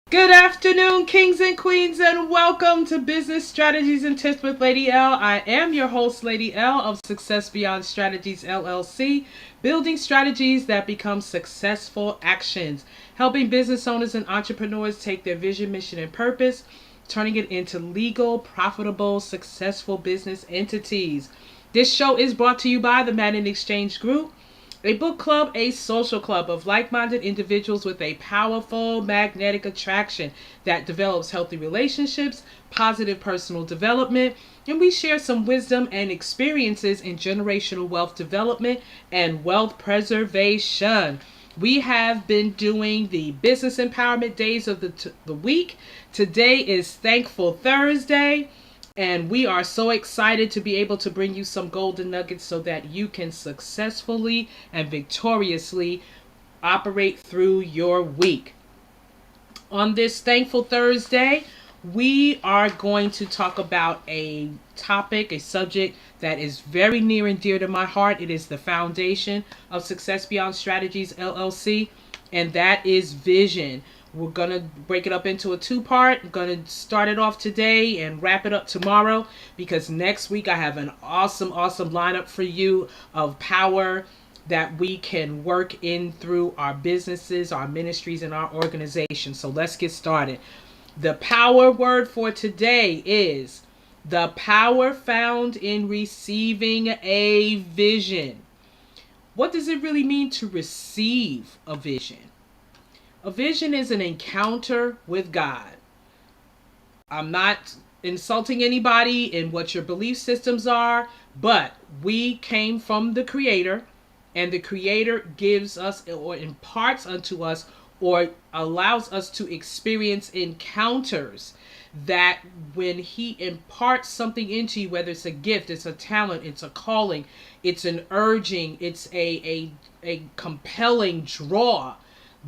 Good afternoon, kings and queens, and welcome to Business Strategies and Tips with Lady L. I am your host, Lady L of Success Beyond Strategies, LLC, building strategies that become successful actions, helping business owners and entrepreneurs take their vision, mission, and purpose, turning it into legal, profitable, successful business entities. This show is brought to you by the Madden Exchange Group, a book club, a social club of like-minded individuals with a powerful magnetic attraction that develops healthy relationships, positive personal development, and we share some wisdom and experiences in generational wealth development and wealth preservation. We have been doing the business empowerment days of the week. Today is Thankful Thursday. And we are so excited to be able to bring you some golden nuggets so that you can successfully and victoriously operate through your week. On this Thankful Thursday, we are going to talk about a topic, a subject that is very near and dear to my heart. It is the foundation of Success Beyond Strategies, LLC, and that is vision. We're going to break it up into a two-part. I'm going to start it off today and wrap it up tomorrow because next week I have an awesome lineup for you of power that we can work in through our businesses, our ministries, and our organizations. So let's get started. The power word for today is the power found in receiving a vision. What does it really mean to receive a vision? A vision is an encounter with God. I'm not insulting anybody in what your belief systems are, but we came from the Creator, and the Creator gives us or imparts unto us or allows us to experience encounters that when He imparts something into you, whether it's a gift, it's a talent, it's a calling, it's an urging, it's a compelling draw,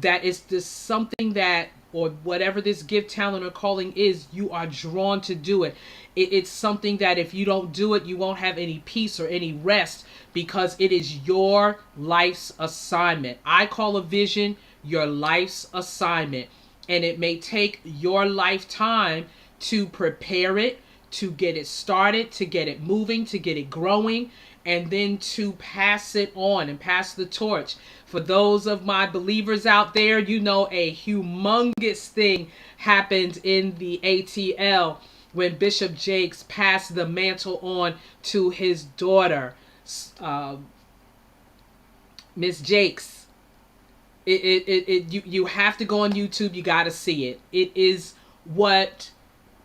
that is this something that, or whatever this gift, talent, or calling is, you are drawn to do it. It's something that if you don't do it, you won't have any peace or any rest because it is your life's assignment. I call a vision your life's assignment, and it may take your lifetime to prepare it, to get it started, to get it moving, to get it growing, and then to pass it on and pass the torch. For those of my believers out there, you know a humongous thing happened in the ATL when Bishop Jakes passed the mantle on to his daughter, Miss Jakes. You have to go on YouTube. You got to see it. It is what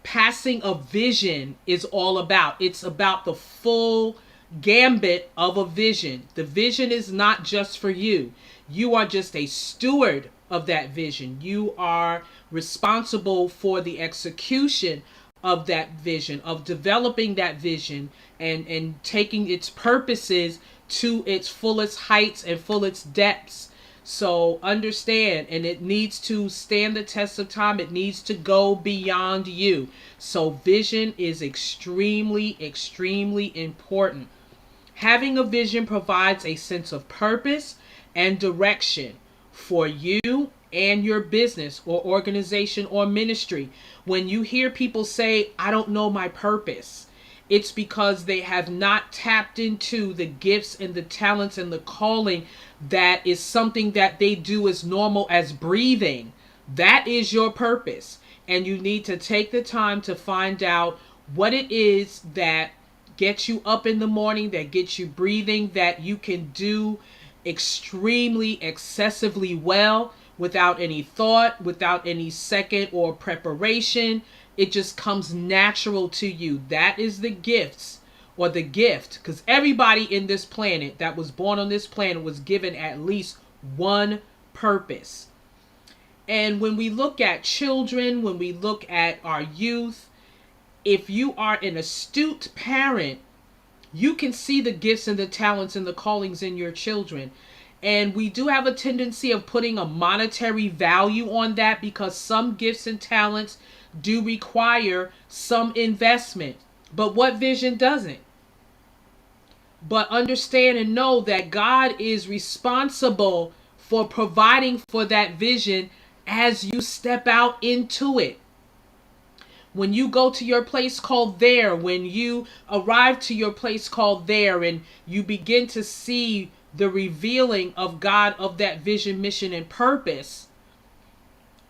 passing a vision is all about. It's about the full gambit of a vision. The vision is not just for you. You are just a steward of that vision. You are responsible for the execution of that vision, of developing that vision and taking its purposes to its fullest heights and fullest depths. So understand, and it needs to stand the test of time. It needs to go beyond you. So vision is extremely, extremely important. Having a vision provides a sense of purpose and direction for you and your business or organization or ministry. When you hear people say, I don't know my purpose, it's because they have not tapped into the gifts and the talents and the calling that is something that they do as normal as breathing. That is your purpose. And you need to take the time to find out what it is that gets you up in the morning, that gets you breathing, that you can do extremely, excessively well without any thought, without any second or preparation. It just comes natural to you. That is the gifts or the gift, because everybody in this planet that was born on this planet was given at least one purpose. And when we look at children, when we look at our youth, if you are an astute parent, you can see the gifts and the talents and the callings in your children. And we do have a tendency of putting a monetary value on that because some gifts and talents do require some investment. But what vision doesn't? But understand and know that God is responsible for providing for that vision as you step out into it. When you go to your place called there, when you arrive to your place called there, and you begin to see the revealing of God of that vision, mission, and purpose,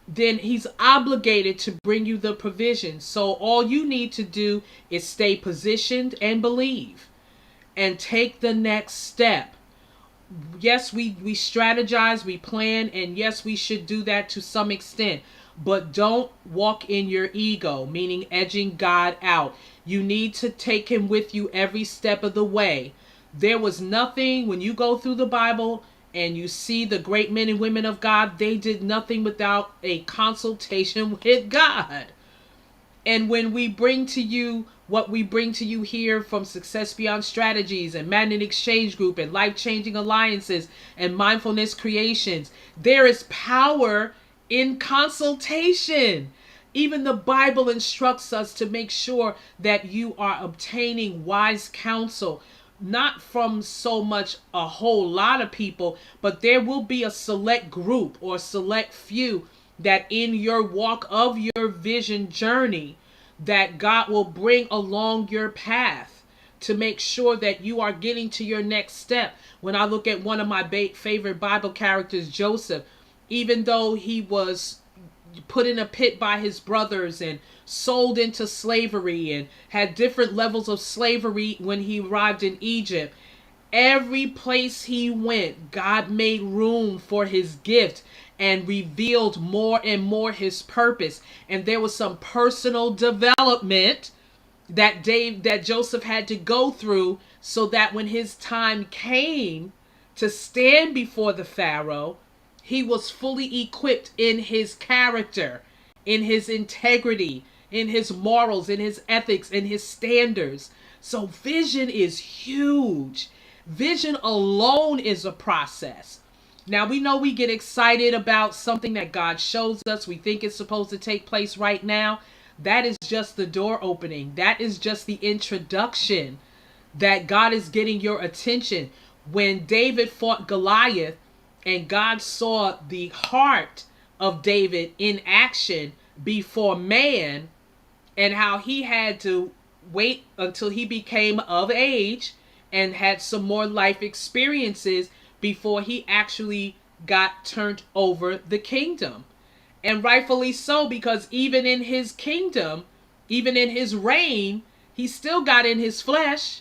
then he's obligated to bring you the provision. So all you need to do is stay positioned and believe and take the next step. Yes, we strategize, we plan, and yes, we should do that to some extent. But don't walk in your ego, meaning edging God out. You need to take him with you every step of the way. There was nothing, when you go through the Bible and you see the great men and women of God, they did nothing without a consultation with God. And when we bring to you what we bring to you here from Success Beyond Strategies and Magnet Exchange Group and Life-Changing Alliances and Mindfulness Creations, there is power in consultation. Even the Bible instructs us to make sure that you are obtaining wise counsel, not from so much a whole lot of people, but there will be a select group or select few that in your walk of your vision journey that God will bring along your path to make sure that you are getting to your next step. When I look at one of my favorite Bible characters, Joseph, even though he was put in a pit by his brothers and sold into slavery and had different levels of slavery when he arrived in Egypt, every place he went, God made room for his gift and revealed more and more his purpose. And there was some personal development that Joseph had to go through so that when his time came to stand before the Pharaoh, he was fully equipped in his character, in his integrity, in his morals, in his ethics, in his standards. So vision is huge. Vision alone is a process. Now we know we get excited about something that God shows us. We think it's supposed to take place right now. That is just the door opening. That is just the introduction that God is getting your attention. When David fought Goliath, and God saw the heart of David in action before man, and how he had to wait until he became of age and had some more life experiences before he actually got turned over the kingdom. And rightfully so, because even in his kingdom, Even in his reign, he still got in his flesh,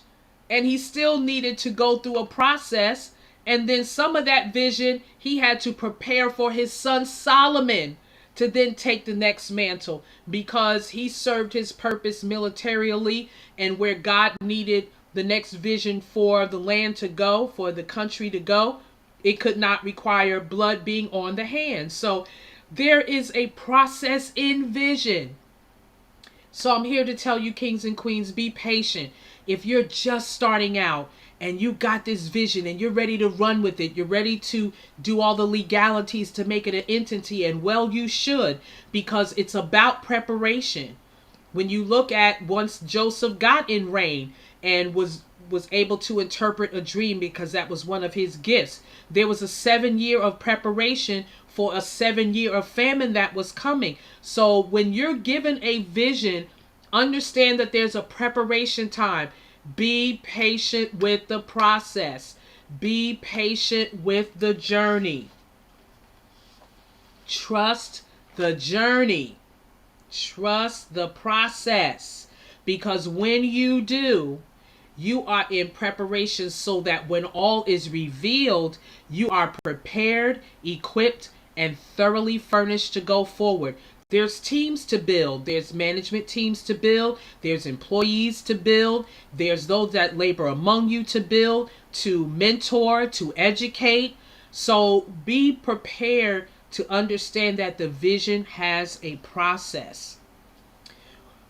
and he still needed to go through a process. And then some of that vision, he had to prepare for his son Solomon to then take the next mantle, because he served his purpose militarily, and where God needed the next vision for the land to go, for the country to go, it could not require blood being on the hands. So there is a process in vision. So I'm here to tell you, kings and queens, be patient. If you're just starting out and you got this vision and you're ready to run with it, you're ready to do all the legalities to make it an entity, and well, you should, because it's about preparation. When you look at once Joseph got in reign and was able to interpret a dream, because that was one of his gifts, there was a 7 year of preparation for a 7 year of famine that was coming. So when you're given a vision, understand that there's a preparation time. Be patient with the process. Be patient with the journey. Trust the journey. Trust the process. Because when you do, you are in preparation, so that when all is revealed, you are prepared, equipped, and thoroughly furnished to go forward. There's teams to build. There's management teams to build. There's employees to build. There's those that labor among you to build, to mentor, to educate. So be prepared to understand that the vision has a process.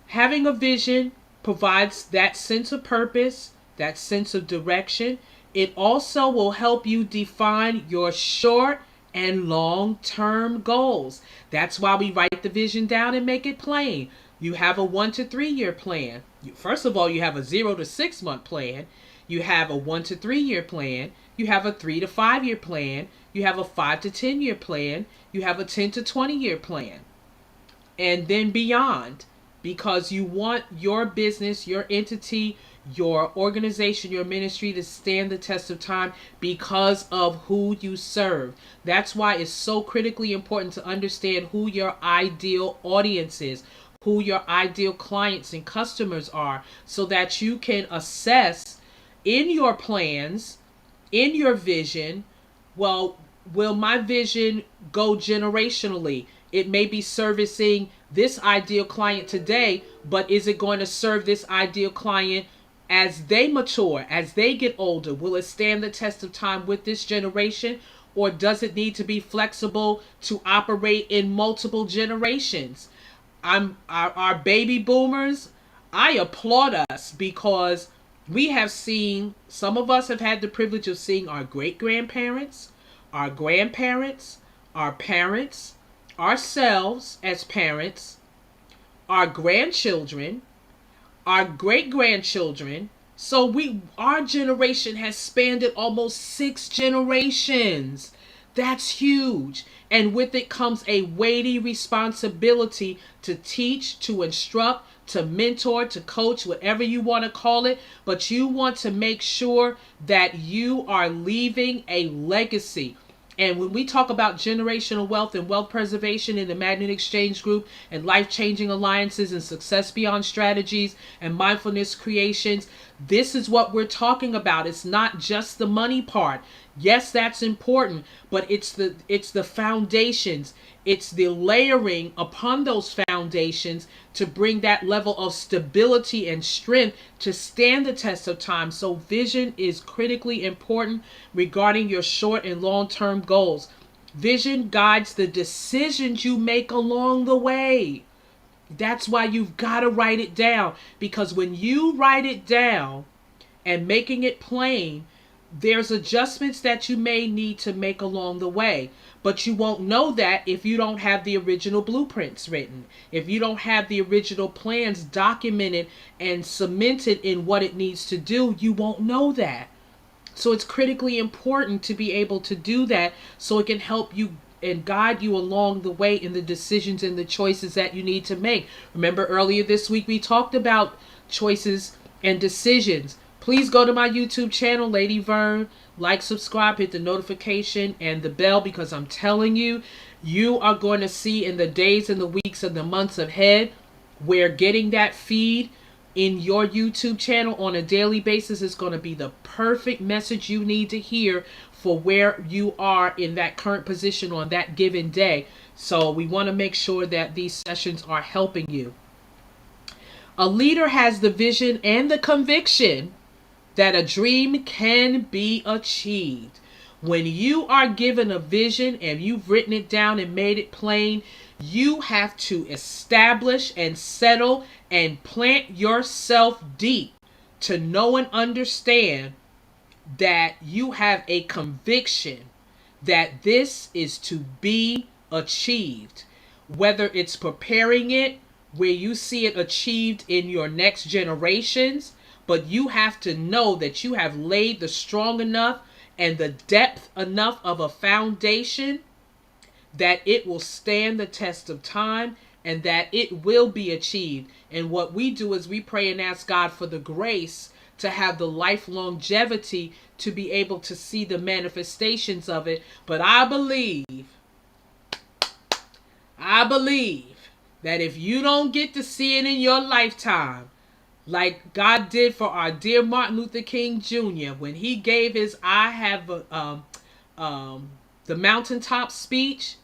Having a vision provides that sense of purpose, that sense of direction. It also will help you define your short and long-term goals. That's why we write the vision down and make it plain. You have a 1 to 3 year plan. First of all, you have a 0 to 6 month plan. You have a 1 to 3 year plan. You have a 3 to 5 year plan. You have a 5 to 10 year plan. You have a 10 to 20 year plan. And then beyond, because you want your business, your entity, your organization, your ministry to stand the test of time because of who you serve. That's why it's so critically important to understand who your ideal audience is, who your ideal clients and customers are, so that you can assess in your plans, in your vision, well, will my vision go generationally? It may be servicing this ideal client today, but is it going to serve this ideal client as they mature, as they get older? Will it stand the test of time with this generation, or does it need to be flexible to operate in multiple generations? Our baby boomers, I applaud us, because we have seen, some of us have had the privilege of seeing our great-grandparents, our grandparents, our parents, ourselves as parents, our grandchildren, our great-grandchildren. So our generation has spanned almost 6 generations. That's huge. And with it comes a weighty responsibility to teach, to instruct, to mentor, to coach, whatever you want to call it. But you want to make sure that you are leaving a legacy. And when we talk about generational wealth and wealth preservation in the Magnet Exchange Group, and life-changing alliances and success beyond strategies and mindfulness creations, this is what we're talking about. It's not just the money part. Yes, that's important, but it's the foundations. It's the layering upon those foundations to bring that level of stability and strength to stand the test of time. So vision is critically important regarding your short and long-term goals. Vision guides the decisions you make along the way. That's why you've got to write it down, because when you write it down and making it plain, there's adjustments that you may need to make along the way. But you won't know that if you don't have the original blueprints written. If you don't have the original plans documented and cemented in what it needs to do, you won't know that. So it's critically important to be able to do that, so it can help you and guide you along the way in the decisions and the choices that you need to make. Remember, earlier this week we talked about choices and decisions. Please go to my YouTube channel, Lady Vern. Like, subscribe, hit the notification and the bell, because I'm telling you, you are going to see in the days and the weeks and the months ahead where getting that feed in your YouTube channel on a daily basis is going to be the perfect message you need to hear for where you are in that current position on that given day. So we want to make sure that these sessions are helping you. A leader has the vision and the conviction that a dream can be achieved. When you are given a vision and you've written it down and made it plain, you have to establish and settle and plant yourself deep to know and understand that you have a conviction that this is to be achieved. Whether it's preparing it where you see it achieved in your next generations, but you have to know that you have laid the strong enough and the depth enough of a foundation that it will stand the test of time and that it will be achieved. And what we do is we pray and ask God for the grace to have the life longevity to be able to see the manifestations of it. But I believe that if you don't get to see it in your lifetime, like God did for our dear Martin Luther King Jr. when he gave his the mountaintop speech,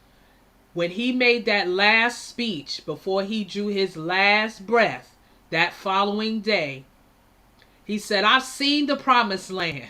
when he made that last speech before he drew his last breath that following day, he said, I've seen the promised land.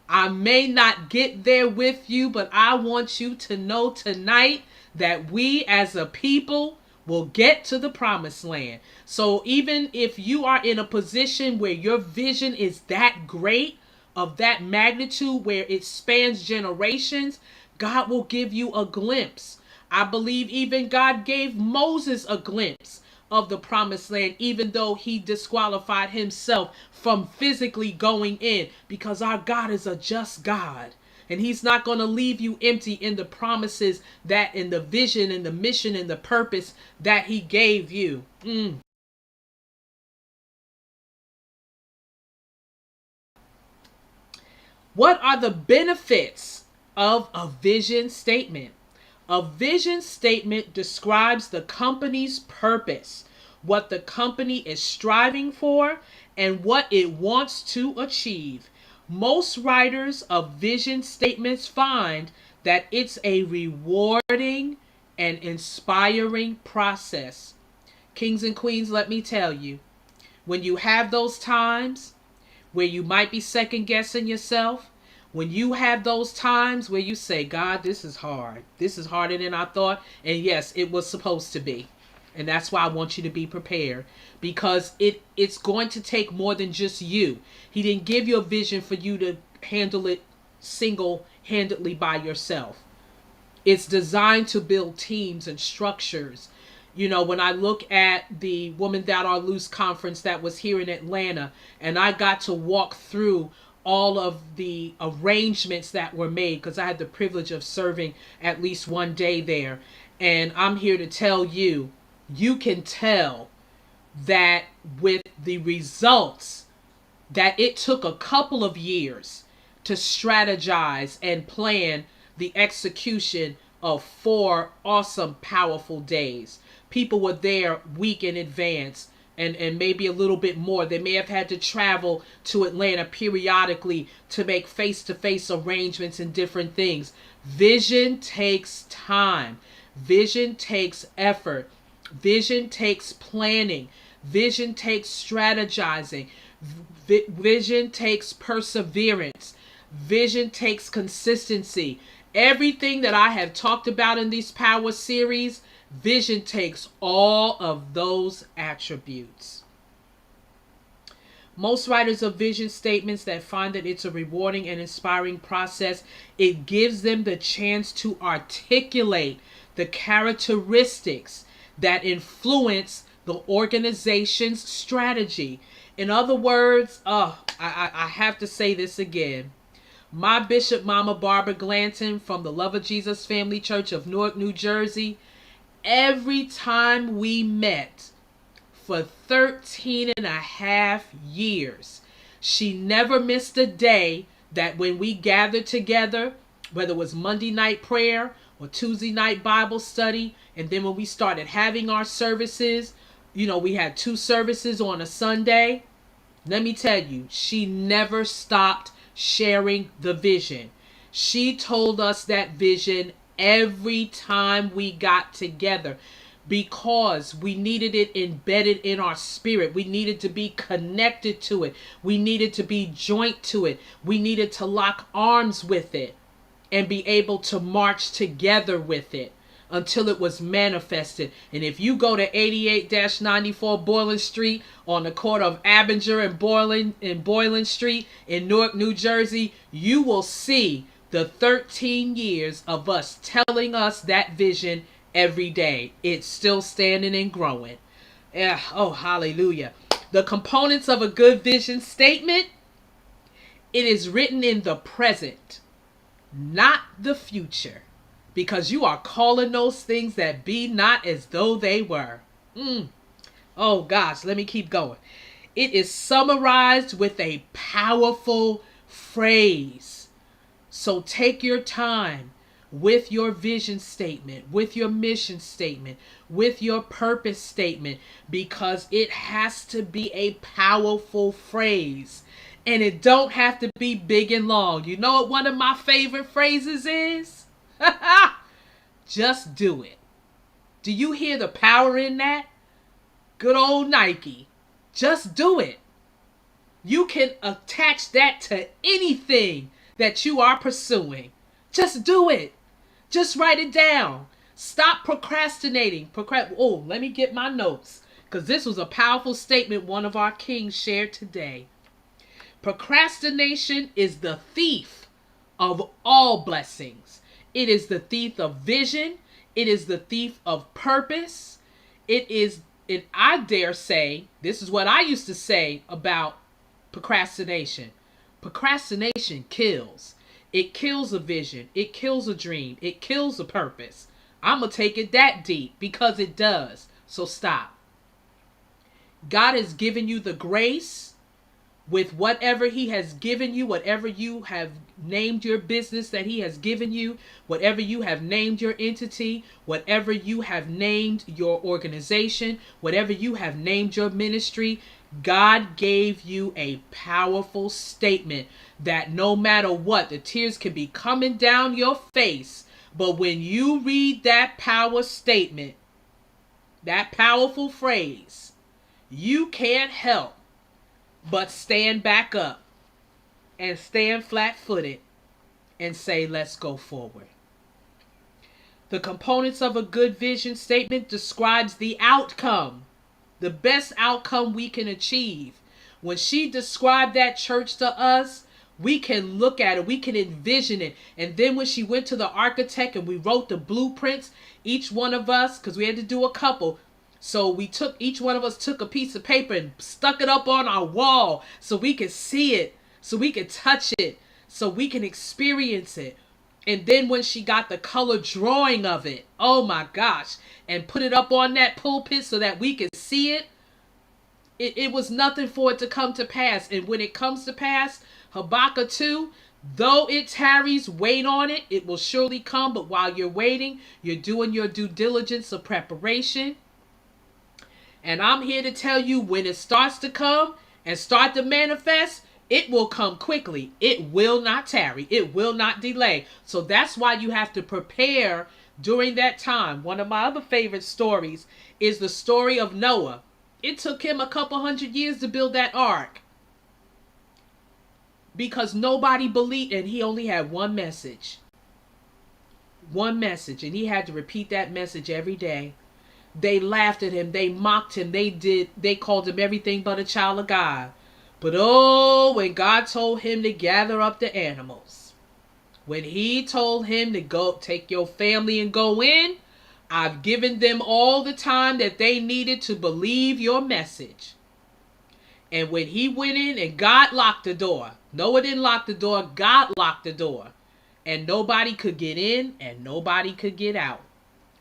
I may not get there with you, but I want you to know tonight that we as a people will get to the promised land. So even if you are in a position where your vision is that great, of that magnitude, where it spans generations, God will give you a glimpse. I believe even God gave Moses a glimpse of the promised land, even though he disqualified himself from physically going in, because our God is a just God. And he's not going to leave you empty in the promises that in the vision and the mission and the purpose that he gave you. What are the benefits of a vision statement? A vision statement describes the company's purpose, what the company is striving for, and what it wants to achieve. Most writers of vision statements find that it's a rewarding and inspiring process. Kings and queens, let me tell you, when you have those times where you might be second guessing yourself, when you have those times where you say, God, this is hard. This is harder than I thought. And yes, it was supposed to be. And that's why I want you to be prepared, because it's going to take more than just you. He didn't give you a vision for you to handle it single-handedly by yourself. It's designed to build teams and structures. You know, when I look at the Woman That Are Loose conference that was here in Atlanta, and I got to walk through all of the arrangements that were made, because I had the privilege of serving at least one day there. And I'm here to tell you, you can tell that with the results that it took a couple of years to strategize and plan the execution of 4 awesome, powerful days. People were there week in advance, and maybe a little bit more. They may have had to travel to Atlanta periodically to make face-to-face arrangements and different things. Vision takes time. Vision takes effort. Vision takes planning. Vision takes strategizing. Vision takes perseverance. Vision takes consistency. Everything that I have talked about in these power series, vision takes all of those attributes. Most writers of vision statements that find that it's a rewarding and inspiring process, it gives them the chance to articulate the characteristics that influence the organization's strategy. In other words, I have to say this again. My Bishop Mama Barbara Glanton from the Love of Jesus Family Church of Newark, New Jersey, every time we met for 13 and a half years, she never missed a day that when we gathered together, whether it was Monday night prayer or Tuesday night Bible study, and then when we started having our services We had 2 services on a Sunday. Let me tell you, she never stopped sharing the vision. She told us that vision every time we got together because we needed it embedded in our spirit. We needed to be connected to it. We needed to be joint to it. We needed to lock arms with it and be able to march together with it until it was manifested. And if you go to 88-94 Boylan Street on the corner of Abinger and Boylan Street in Newark, New Jersey, you will see the 13 years of us telling us that vision every day. It's still standing and growing. Yeah, oh, hallelujah. The components of a good vision statement: it is written in the present, not the future, because you are calling those things that be not as though they were. Oh gosh, let me keep going. It is summarized with a powerful phrase. So take your time with your vision statement, with your mission statement, with your purpose statement, because it has to be a powerful phrase. And it don't have to be big and long. You know what one of my favorite phrases is? Just do it. Do you hear the power in that? Good old Nike. Just do it. You can attach that to anything that you are pursuing. Just do it. Just write it down. Stop procrastinating. Let me get my notes, because this was a powerful statement one of our kings shared today. Procrastination is the thief of all blessings. It is the thief of vision. It is the thief of purpose. And I dare say, this is what I used to say about procrastination. Procrastination kills. It kills a vision. It kills a dream. It kills a purpose. I'm going to take it that deep, because it does. So stop. God has given you the grace with whatever he has given you, whatever you have named your business that he has given you, whatever you have named your entity, whatever you have named your organization, whatever you have named your ministry. God gave you a powerful statement that no matter what, the tears can be coming down your face. But when you read that power statement, that powerful phrase, you can't help but stand back up and stand flat-footed and say, let's go forward. The components of a good vision statement describes the outcome, the best outcome we can achieve. When she described that church to us, we can look at it, we can envision it. And then when she went to the architect and we wrote the blueprints, each one of us, because we had to do a couple, so each one of us took a piece of paper and stuck it up on our wall so we could see it, so we could touch it, so we can experience it. And then when she got the color drawing of it, oh my gosh, and put it up on that pulpit so that we could see it, it was nothing for it to come to pass. And when it comes to pass, Habakkuk 2, though it tarries, wait on it. It will surely come. But while you're waiting, you're doing your due diligence of preparation. And I'm here to tell you, when it starts to come and start to manifest, it will come quickly. It will not tarry. It will not delay. So that's why you have to prepare during that time. One of my other favorite stories is the story of Noah. It took him a couple 100 years to build that ark, because nobody believed, and he only had one message. One message, and he had to repeat that message every day. They laughed at him. They mocked him. They called him everything but a child of God. But oh, when God told him to gather up the animals, when he told him to go take your family and go in, I've given them all the time that they needed to believe your message. And when he went in, and God locked the door. Noah didn't lock the door. God locked the door. And nobody could get in and nobody could get out.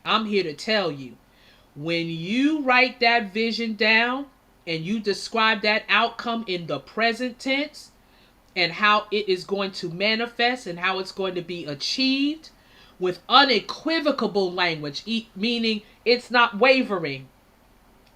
I'm here to tell you, when you write that vision down and you describe that outcome in the present tense and how it is going to manifest and how it's going to be achieved with unequivocal language, meaning it's not wavering.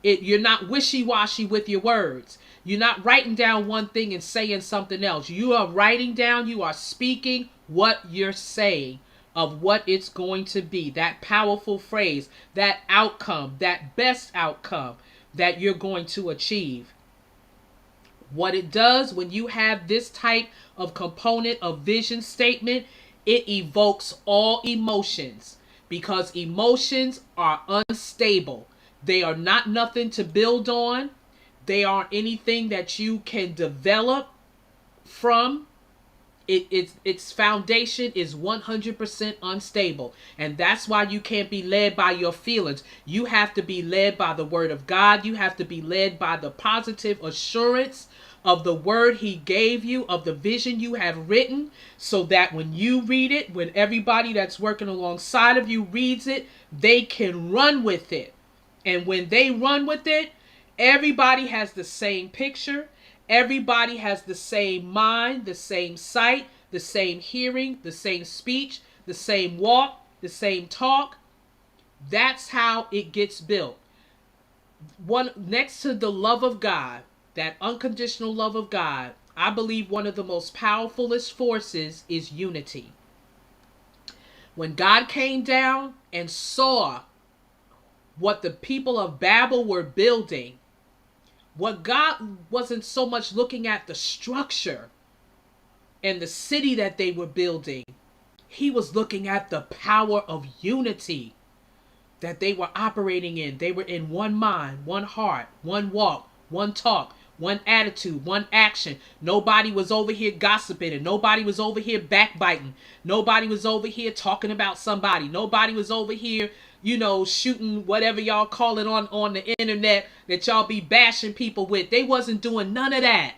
You're not wishy-washy with your words. You're not writing down one thing and saying something else. You are writing down, you are speaking what you're saying of what it's going to be. That powerful phrase, that outcome, that best outcome that you're going to achieve. What it does when you have this type of component of vision statement, it evokes all emotions, because emotions are unstable. They are not nothing to build on. They aren't anything that you can develop from. Its foundation is 100% unstable. And that's why you can't be led by your feelings. You have to be led by the word of God. You have to be led by the positive assurance of the word he gave you, of the vision you have written, so that when you read it, when everybody that's working alongside of you reads it, they can run with it. And when they run with it, everybody has the same picture. Everybody has the same mind, the same sight, the same hearing, the same speech, the same walk, the same talk. That's how it gets built. One next to the love of God, that unconditional love of God, I believe one of the most powerfulest forces is unity. When God came down and saw what the people of Babel were building, what God wasn't so much looking at the structure and the city that they were building. He was looking at the power of unity that they were operating in. They were in one mind, one heart, one walk, one talk, one attitude, one action. Nobody was over here gossiping, and nobody was over here backbiting. Nobody was over here talking about somebody. Nobody was over here, shooting whatever y'all call it on the internet that y'all be bashing people with. They wasn't doing none of that.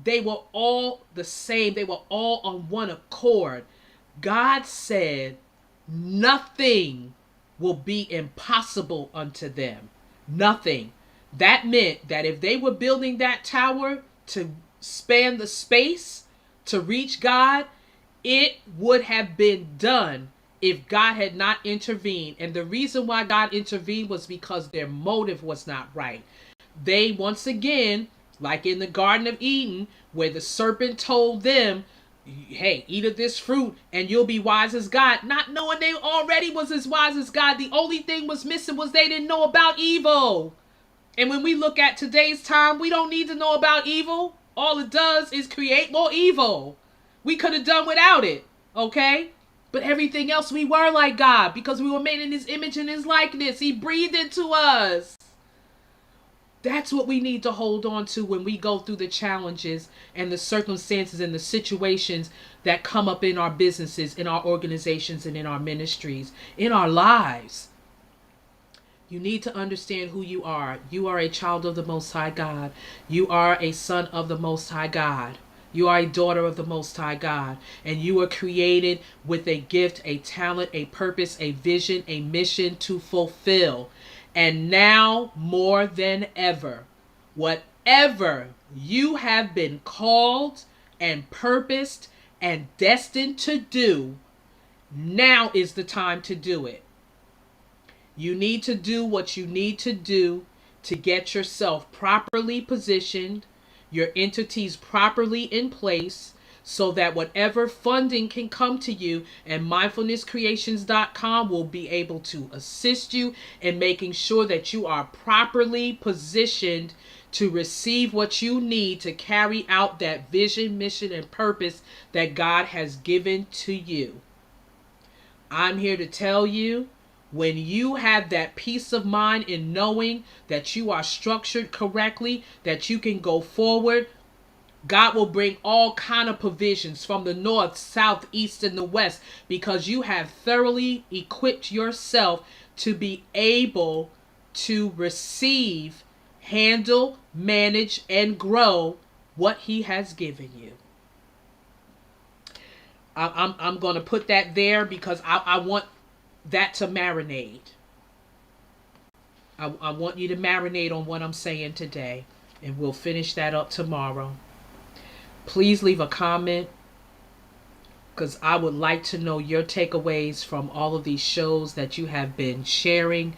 They were all the same. They were all on one accord. God said nothing will be impossible unto them. Nothing. That meant that if they were building that tower to span the space to reach God, it would have been done if God had not intervened. And the reason why God intervened was because their motive was not right. They, once again, like in the Garden of Eden, where the serpent told them, hey, eat of this fruit and you'll be wise as God, not knowing they already was as wise as God. The only thing was missing was they didn't know about evil. And when we look at today's time, we don't need to know about evil. All it does is create more evil. We could have done without it, okay? But everything else, we were like God because we were made in his image and his likeness. He breathed into us. That's what we need to hold on to when we go through the challenges and the circumstances and the situations that come up in our businesses, in our organizations, and in our ministries, in our lives. You need to understand who you are. You are a child of the Most High God. You are a son of the Most High God. You are a daughter of the Most High God. And you were created with a gift, a talent, a purpose, a vision, a mission to fulfill. And now more than ever, whatever you have been called and purposed and destined to do, now is the time to do it. You need to do what you need to do to get yourself properly positioned, your entities properly in place, so that whatever funding can come to you, and mindfulnesscreations.com will be able to assist you in making sure that you are properly positioned to receive what you need to carry out that vision, mission, and purpose that God has given to you. I'm here to tell you, when you have that peace of mind in knowing that you are structured correctly, that you can go forward, God will bring all kind of provisions from the north, south, east, and the west, because you have thoroughly equipped yourself to be able to receive, handle, manage, and grow what he has given you. I'm going to put that there because I want that to marinate. I want you to marinate on what I'm saying today, and we'll finish that up tomorrow. Please leave a comment, because I would like to know your takeaways from all of these shows that you have been sharing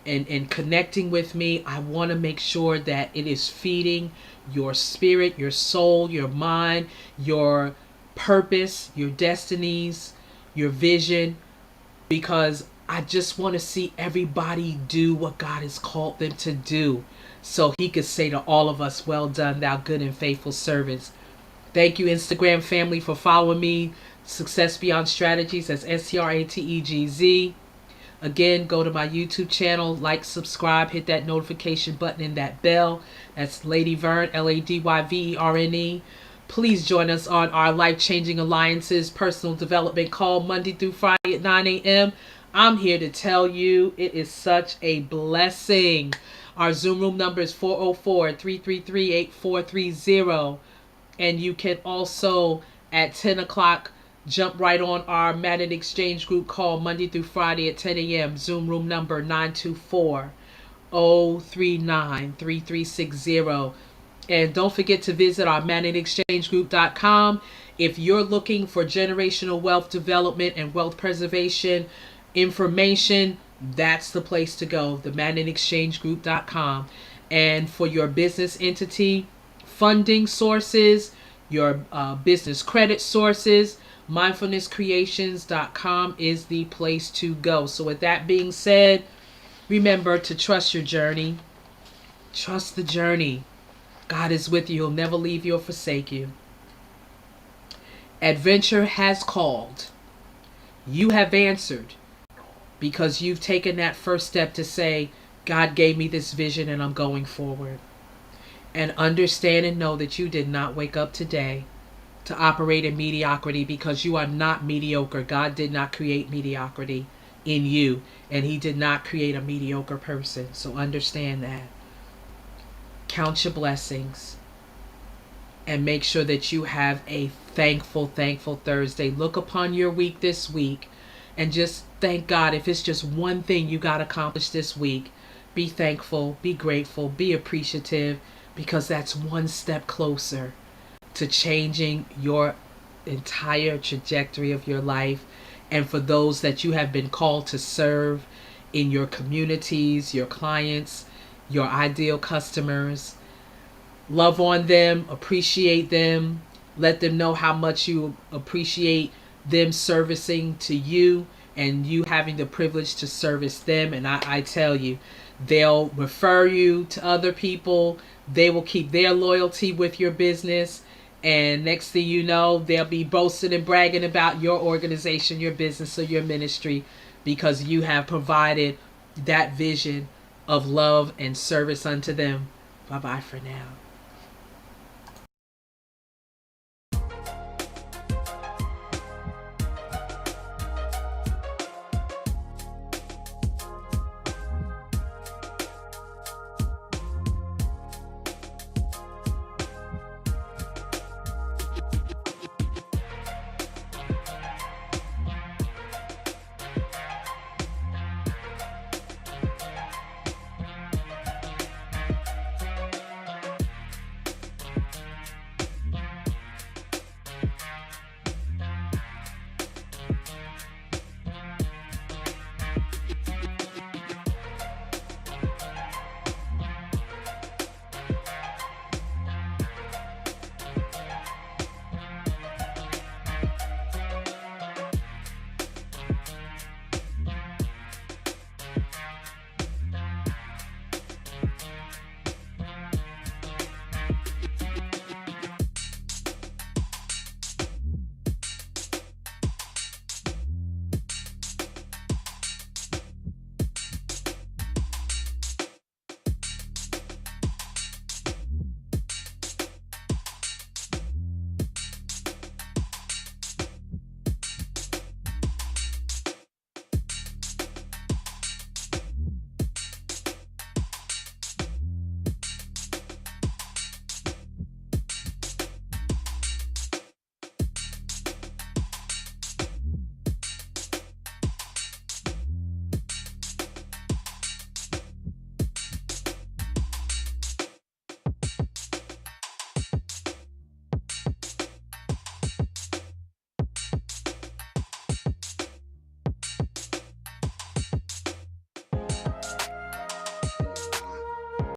and connecting with me, I want to make sure that it is feeding your spirit, your soul, your mind, your purpose, your destinies, your vision, because I just want to see everybody do what God has called them to do, so he could say to all of us, well done, thou good and faithful servants. Thank you, Instagram family, for following me. Success Beyond Strategies. That's STRATEGZ. Again, go to my YouTube channel, like, subscribe, hit that notification button and that bell. That's Lady Verne, LADYVERNE. Please join us on our Life-Changing Alliances personal development call Monday through Friday at 9 a.m. I'm here to tell you it is such a blessing. Our Zoom room number is 404-333-8430. And you can also, at 10 o'clock, jump right on our Magnet Exchange group call Monday through Friday at 10 a.m. Zoom room number 924-039-3360. And don't forget to visit our magnetexchangegroup.com. If you're looking for generational wealth development and wealth preservation information, that's the place to go, the magnetexchangegroup.com. And for your business entity, funding sources, your business credit sources, mindfulnesscreations.com is the place to go. So with that being said, remember to trust your journey. Trust the journey. God is with you. He'll never leave you or forsake you. Adventure has called. You have answered, because you've taken that first step to say, God gave me this vision and I'm going forward. And understand and know that you did not wake up today to operate in mediocrity, because you are not mediocre. God did not create mediocrity in you, and he did not create a mediocre person. So understand that. Count your blessings and make sure that you have a thankful Thursday. Look upon your week this week and just thank God. If it's just one thing you got accomplished this week, be thankful, be grateful, be appreciative, because that's one step closer to changing your entire trajectory of your life. And for those that you have been called to serve in your communities, your clients, your ideal customers, love on them, appreciate them, let them know how much you appreciate them servicing to you and you having the privilege to service them. And I tell you, they'll refer you to other people. They will keep their loyalty with your business. And next thing you know, they'll be boasting and bragging about your organization, your business, or your ministry, because you have provided that vision of love and service unto them. Bye-bye for now.